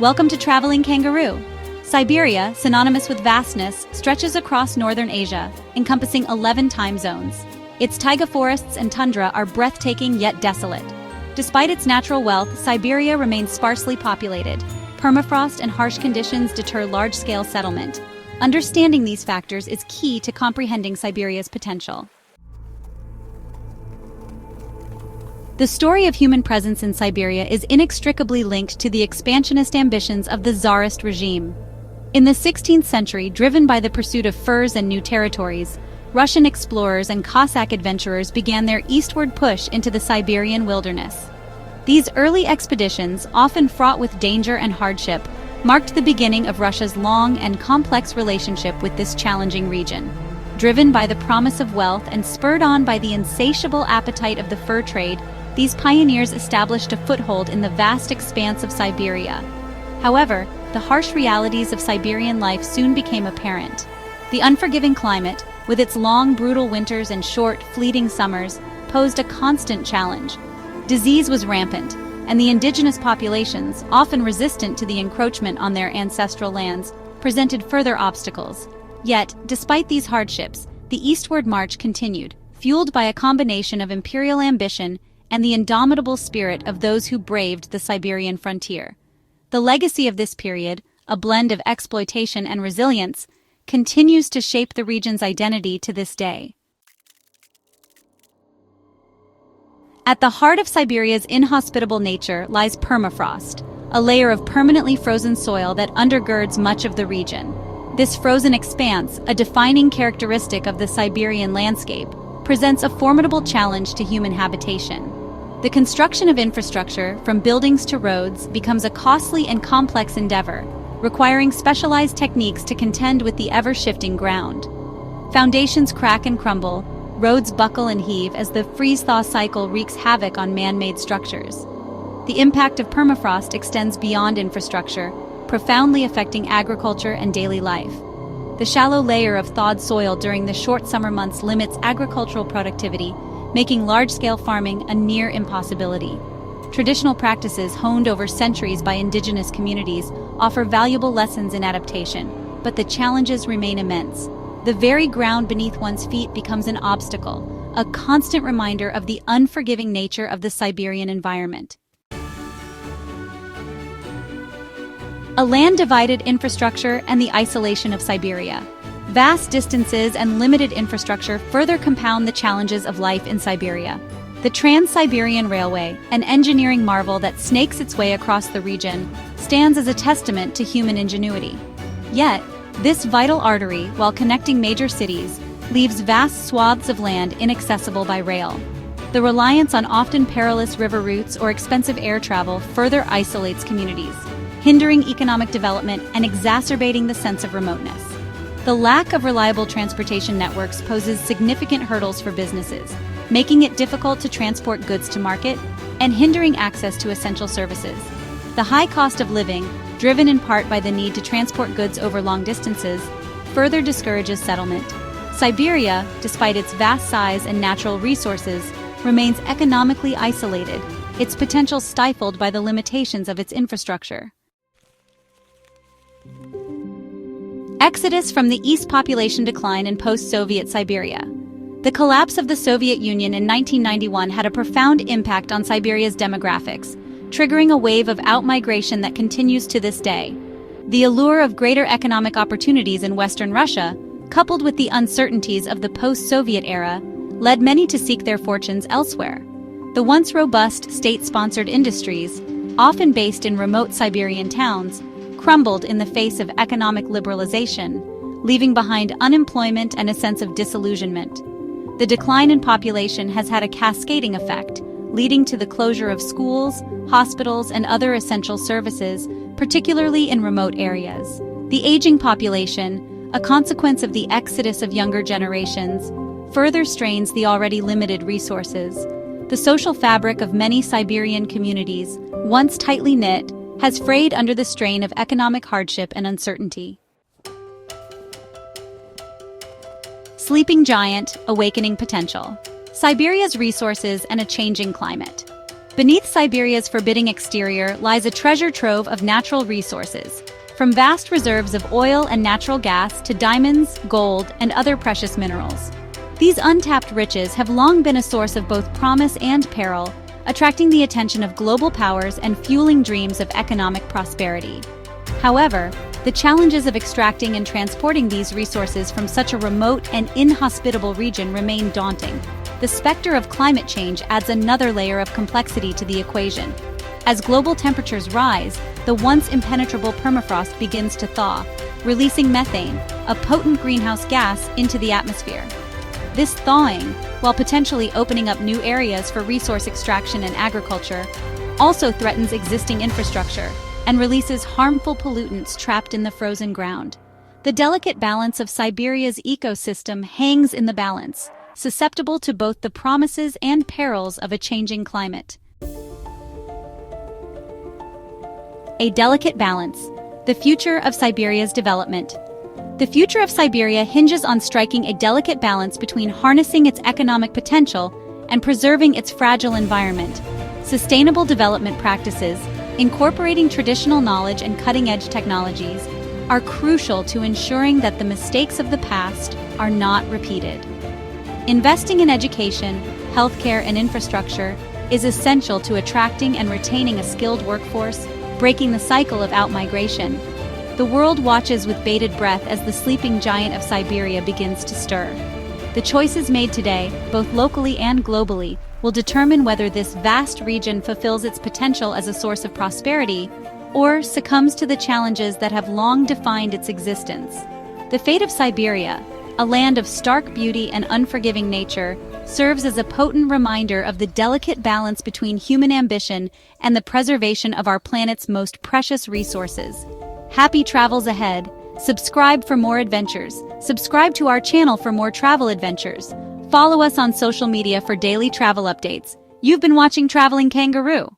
Welcome to Traveling Kangaroo. Siberia, synonymous with vastness, stretches across northern Asia, encompassing 11 time zones. Its taiga forests and tundra are breathtaking yet desolate. Despite its natural wealth, Siberia remains sparsely populated. Permafrost and harsh conditions deter large-scale settlement. Understanding these factors is key to comprehending Siberia's potential. The story of human presence in Siberia is inextricably linked to the expansionist ambitions of the Tsarist regime. In the 16th century, driven by the pursuit of furs and new territories, Russian explorers and Cossack adventurers began their eastward push into the Siberian wilderness. These early expeditions, often fraught with danger and hardship, marked the beginning of Russia's long and complex relationship with this challenging region. Driven by the promise of wealth and spurred on by the insatiable appetite of the fur trade, these pioneers established a foothold in the vast expanse of Siberia. However, the harsh realities of Siberian life soon became apparent. The unforgiving climate, with its long, brutal winters and short, fleeting summers, posed a constant challenge. Disease was rampant, and the indigenous populations, often resistant to the encroachment on their ancestral lands, presented further obstacles. Yet, despite these hardships, the eastward march continued, fueled by a combination of imperial ambition and the indomitable spirit of those who braved the Siberian frontier. The legacy of this period, a blend of exploitation and resilience, continues to shape the region's identity to this day. At the heart of Siberia's inhospitable nature lies permafrost, a layer of permanently frozen soil that undergirds much of the region. This frozen expanse, a defining characteristic of the Siberian landscape, presents a formidable challenge to human habitation. The construction of infrastructure, from buildings to roads, becomes a costly and complex endeavor, requiring specialized techniques to contend with the ever-shifting ground. Foundations crack and crumble, roads buckle and heave as the freeze-thaw cycle wreaks havoc on man-made structures. The impact of permafrost extends beyond infrastructure, profoundly affecting agriculture and daily life. The shallow layer of thawed soil during the short summer months limits agricultural productivity, making large-scale farming a near impossibility. Traditional practices honed over centuries by indigenous communities offer valuable lessons in adaptation, but the challenges remain immense. The very ground beneath one's feet becomes an obstacle, a constant reminder of the unforgiving nature of the Siberian environment. A land-divided infrastructure and the isolation of Siberia. Vast distances and limited infrastructure further compound the challenges of life in Siberia. The Trans-Siberian Railway, an engineering marvel that snakes its way across the region, stands as a testament to human ingenuity. Yet, this vital artery, while connecting major cities, leaves vast swaths of land inaccessible by rail. The reliance on often perilous river routes or expensive air travel further isolates communities, hindering economic development and exacerbating the sense of remoteness. The lack of reliable transportation networks poses significant hurdles for businesses, making it difficult to transport goods to market and hindering access to essential services. The high cost of living, driven in part by the need to transport goods over long distances, further discourages settlement. Siberia, despite its vast size and natural resources, remains economically isolated, its potential stifled by the limitations of its infrastructure. Exodus from the East. Population decline in post-Soviet Siberia. The collapse of the Soviet Union in 1991 had a profound impact on Siberia's demographics, triggering a wave of outmigration that continues to this day. The allure of greater economic opportunities in Western Russia, coupled with the uncertainties of the post-Soviet era, led many to seek their fortunes elsewhere. The once robust state-sponsored industries, often based in remote Siberian towns, crumbled in the face of economic liberalization, leaving behind unemployment and a sense of disillusionment. The decline in population has had a cascading effect, leading to the closure of schools, hospitals, and other essential services, particularly in remote areas. The aging population, a consequence of the exodus of younger generations, further strains the already limited resources. The social fabric of many Siberian communities, once tightly knit, has frayed under the strain of economic hardship and uncertainty. Sleeping giant, awakening potential. Siberia's resources and a changing climate. Beneath Siberia's forbidding exterior lies a treasure trove of natural resources, from vast reserves of oil and natural gas to diamonds, gold, and other precious minerals. These untapped riches have long been a source of both promise and peril, attracting the attention of global powers and fueling dreams of economic prosperity. However, the challenges of extracting and transporting these resources from such a remote and inhospitable region remain daunting. The specter of climate change adds another layer of complexity to the equation. As global temperatures rise, the once impenetrable permafrost begins to thaw, releasing methane, a potent greenhouse gas, into the atmosphere. This thawing, while potentially opening up new areas for resource extraction and agriculture, also threatens existing infrastructure and releases harmful pollutants trapped in the frozen ground. The delicate balance of Siberia's ecosystem hangs in the balance, susceptible to both the promises and perils of a changing climate. A delicate balance. The future of Siberia's development. The future of Siberia hinges on striking a delicate balance between harnessing its economic potential and preserving its fragile environment. Sustainable development practices, incorporating traditional knowledge and cutting-edge technologies, are crucial to ensuring that the mistakes of the past are not repeated. Investing in education, healthcare, and infrastructure is essential to attracting and retaining a skilled workforce, breaking the cycle of outmigration. The world watches with bated breath as the sleeping giant of Siberia begins to stir. The choices made today, both locally and globally, will determine whether this vast region fulfills its potential as a source of prosperity or succumbs to the challenges that have long defined its existence. The fate of Siberia, a land of stark beauty and unforgiving nature, serves as a potent reminder of the delicate balance between human ambition and the preservation of our planet's most precious resources. Happy travels ahead. Subscribe for more adventures. Subscribe to our channel for more travel adventures. Follow us on social media for daily travel updates. You've been watching Traveling Kangaroo.